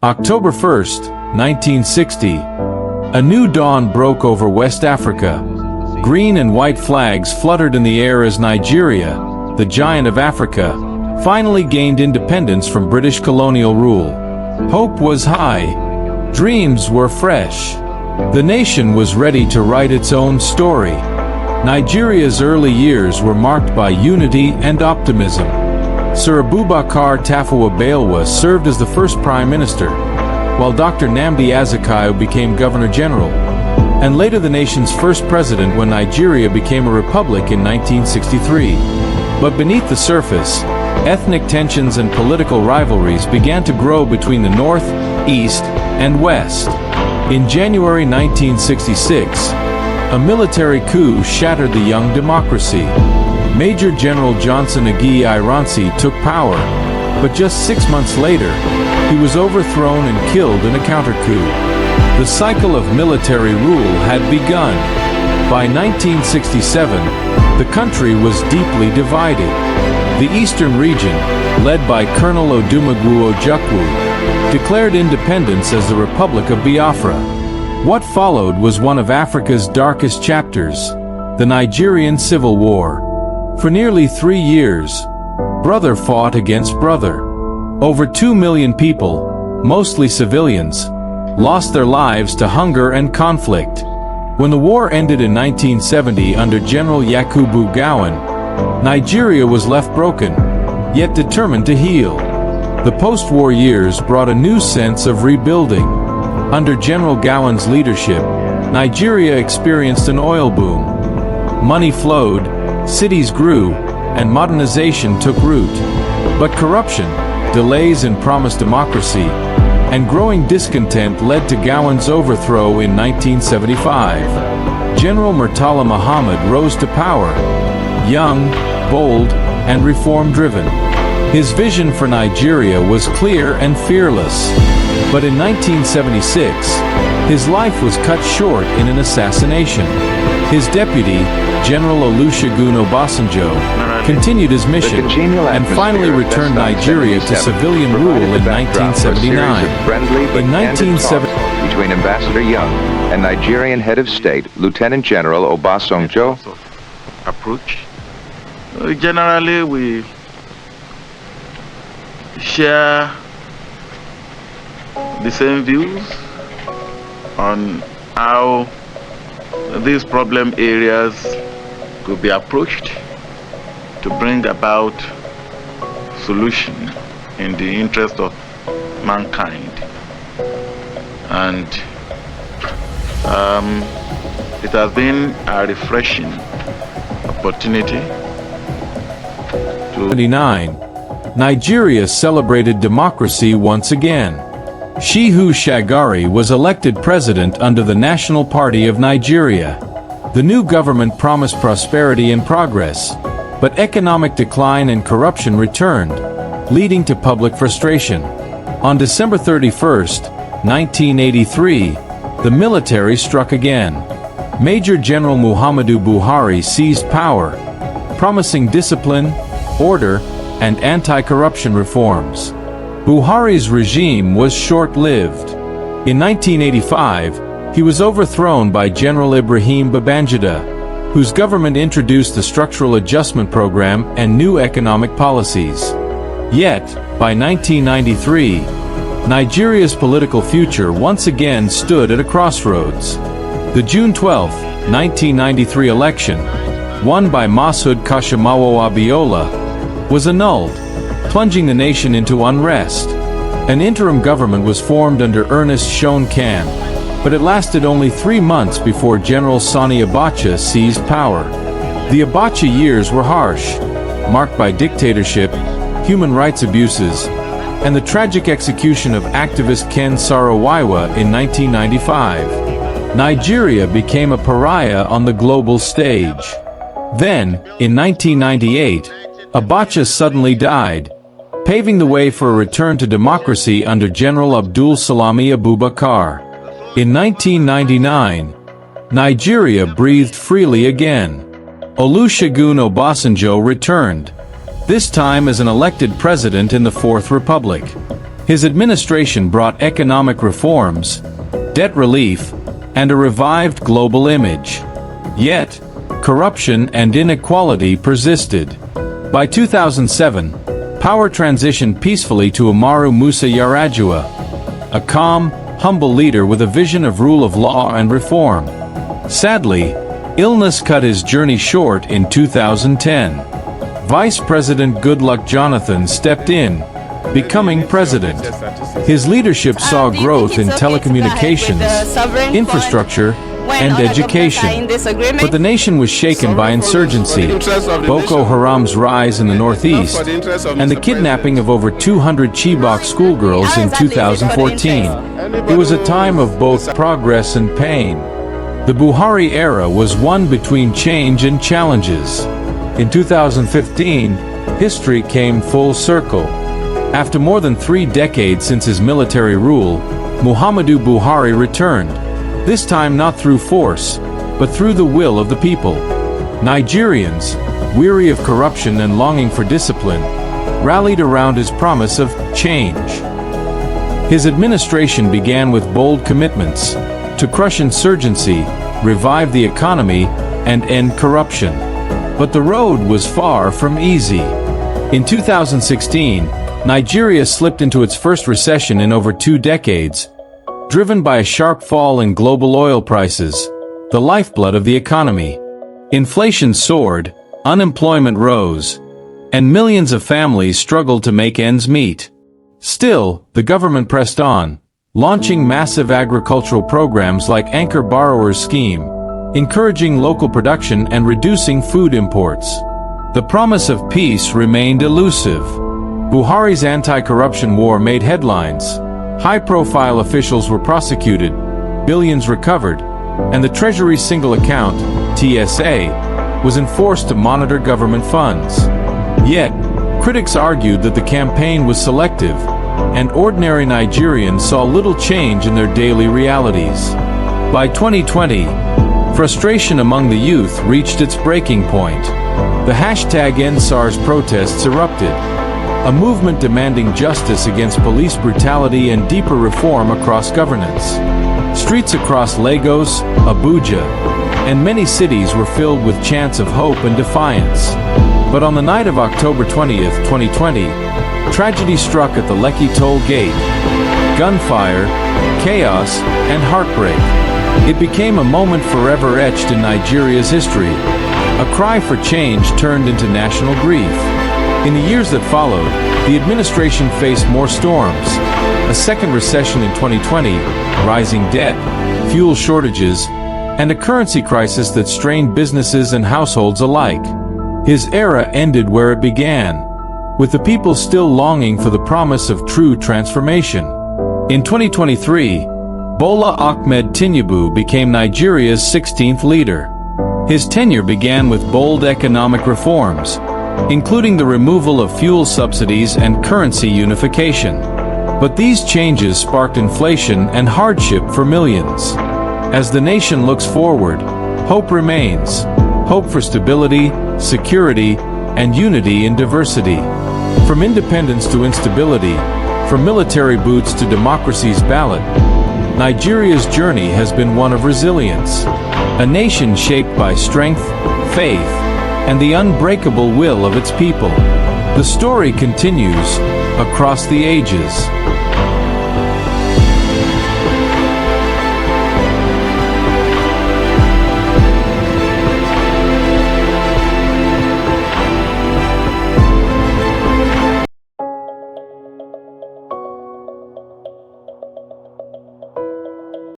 October 1st, 1960. A new dawn broke over West Africa. Green and white flags fluttered in the air as Nigeria, the giant of Africa, finally gained independence from British colonial rule. Hope was high. Dreams were fresh. The nation was ready to write its own story. Nigeria's early years were marked by unity and optimism. Sir Abubakar Tafawa Balewa served as the first prime minister, while Dr. Nnamdi Azikiwe became governor general, and later the nation's first president when Nigeria became a republic in 1963. But beneath the surface, ethnic tensions and political rivalries began to grow between the North, East, and West. In January 1966, a military coup shattered the young democracy. Major General Johnson Agi Ironsi took power, but just 6 months later, he was overthrown and killed in a counter-coup. The cycle of military rule had begun. By 1967, the country was deeply divided. The eastern region, led by Colonel Odumegwu Ojukwu, declared independence as the Republic of Biafra. What followed was one of Africa's darkest chapters, the Nigerian Civil War. For nearly 3 years, brother fought against brother. Over 2 million people, mostly civilians, lost their lives to hunger and conflict. When the war ended in 1970 under General Yakubu Gowon, Nigeria was left broken, yet determined to heal. The post-war years brought a new sense of rebuilding. Under General Gowon's leadership, Nigeria experienced an oil boom. Money flowed, cities grew, and modernization took root. But corruption, delays in promised democracy, and growing discontent led to Gowon's overthrow in 1975. General Murtala Muhammad rose to power, young, bold, and reform-driven. His vision for Nigeria was clear and fearless. But in 1976, his life was cut short in an assassination. His deputy, General Olusegun Obasanjo, continued his mission and finally returned Nigeria to civilian rule in 1979. In 1970, between Ambassador Young and Nigerian head of state, Lieutenant General Obasanjo. Approach. Generally, we share the same views on how these problem areas could be approached to bring about solution in the interest of mankind. And it has been a refreshing opportunity to 1979, Nigeria celebrated democracy once again. Shehu Shagari was elected president under the National Party of Nigeria. The new government promised prosperity and progress, but economic decline and corruption returned, leading to public frustration. On December 31st, 1983, the military struck again. Major General Muhammadu Buhari seized power, promising discipline, order, and anti-corruption reforms. Buhari's regime was short-lived. In 1985, he was overthrown by General Ibrahim Babangida, whose government introduced the Structural Adjustment Program and new economic policies. Yet, by 1993, Nigeria's political future once again stood at a crossroads. The June 12, 1993 election, won by Mashood Kashimawo Abiola, was annulled, plunging the nation into unrest. An interim government was formed under Ernest Shonekan, but it lasted only 3 months before General Sani Abacha seized power. The Abacha years were harsh, marked by dictatorship, human rights abuses, and the tragic execution of activist Ken Saro-Wiwa in 1995. Nigeria became a pariah on the global stage. Then, in 1998, Abacha suddenly died, paving the way for a return to democracy under General Abdul Salami Abubakar. In 1999, Nigeria breathed freely again. Olusegun Obasanjo returned, this time as an elected president in the Fourth Republic. His administration brought economic reforms, debt relief, and a revived global image. Yet, corruption and inequality persisted. By 2007, power transitioned peacefully to Umaru Musa Yar'Adua, a calm, humble leader with a vision of rule of law and reform. Sadly, illness cut his journey short in 2010. Vice President Goodluck Jonathan stepped in, becoming president. His leadership saw growth in telecommunications, infrastructure, and education. But the nation was shaken by insurgency, Boko Haram's rise in the northeast, and the kidnapping of over 200 Chibok schoolgirls in 2014. It was a time of both progress and pain. The Buhari era was one between change and challenges. In 2015, history came full circle. After more than 3 decades since his military rule, Muhammadu Buhari returned, this time not through force, but through the will of the people. Nigerians, weary of corruption and longing for discipline, rallied around his promise of change. His administration began with bold commitments to crush insurgency, revive the economy, and end corruption. But the road was far from easy. In 2016, Nigeria slipped into its first recession in over 2 decades, driven by a sharp fall in global oil prices, the lifeblood of the economy. Inflation soared, unemployment rose, and millions of families struggled to make ends meet. Still, the government pressed on, launching massive agricultural programs like Anchor Borrowers Scheme, encouraging local production and reducing food imports. The promise of peace remained elusive. Buhari's anti-corruption war made headlines. High-profile officials were prosecuted, billions recovered, and the Treasury's single account, TSA, was enforced to monitor government funds. Yet, critics argued that the campaign was selective, and ordinary Nigerians saw little change in their daily realities. By 2020, frustration among the youth reached its breaking point. The #EndSARS protests erupted, a movement demanding justice against police brutality and deeper reform across governance. Streets across Lagos, Abuja, and many cities were filled with chants of hope and defiance. But on the night of October 20th, 2020, tragedy struck at the Lekki toll gate. Gunfire, chaos, and heartbreak. It became a moment forever etched in Nigeria's history. A cry for change turned into national grief. In the years that followed, the administration faced more storms. A second recession in 2020, rising debt, fuel shortages, and a currency crisis that strained businesses and households alike. His era ended where it began, with the people still longing for the promise of true transformation. In 2023, Bola Ahmed Tinubu became Nigeria's 16th leader. His tenure began with bold economic reforms, including the removal of fuel subsidies and currency unification. But these changes sparked inflation and hardship for millions. As the nation looks forward, hope remains. Hope for stability, security, and unity in diversity. From independence to instability, from military boots to democracy's ballot, Nigeria's journey has been one of resilience. A nation shaped by strength, faith, and the unbreakable will of its people. The story continues across the ages.